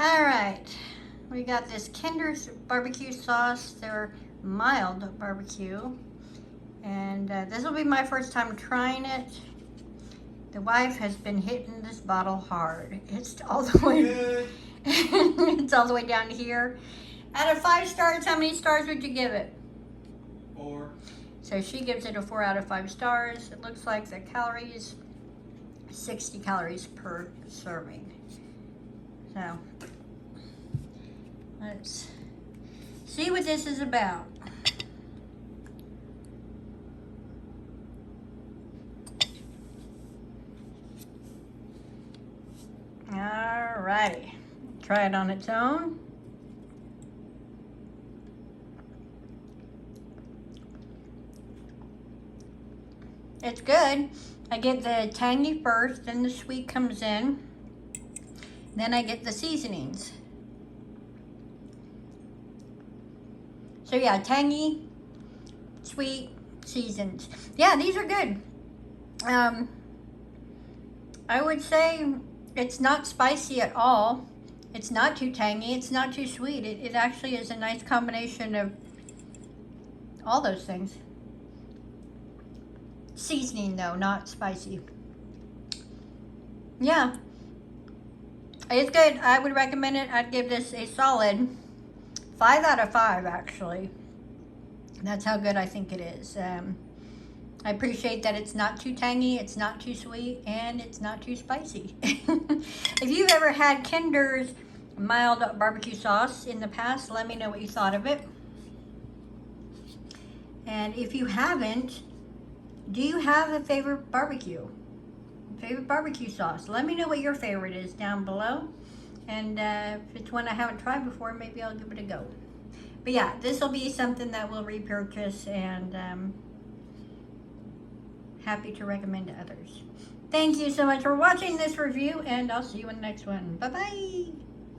All right, we got this Kinder's barbecue sauce. They're mild barbecue, and this will be my first time trying it. The wife has been hitting this bottle hard. It's all the way, it's all the way down here. Out of 5 stars, how many stars would you give it? 4. So she gives it a 4 out of 5 stars. It looks like the calories, 60 calories per serving. So let's see what this is about. All righty, try it on its own. It's good. I get the tangy first, then the sweet comes in. Then I get the seasonings. So yeah, tangy, sweet, seasoned. Yeah, these are good. I would say it's not spicy at all. It's not too tangy. It's not too sweet. It actually is a nice combination of all those things. Seasoning though, not spicy. Yeah, it's good. I would recommend it. I'd give this a solid 5 out of 5 actually. That's how good I think it is. I appreciate that it's not too tangy, it's not too sweet, and it's not too spicy. If you've ever had Kinder's mild barbecue sauce in the past, let me know what you thought of it. And if you haven't, do you have a favorite barbecue sauce? Let me know what your favorite is down below. And if it's one I haven't tried before, maybe I'll give it a go. But yeah, this will be something that we'll repurchase, and happy to recommend to others. Thank you so much for watching this review, and I'll see you in the next one. Bye-bye.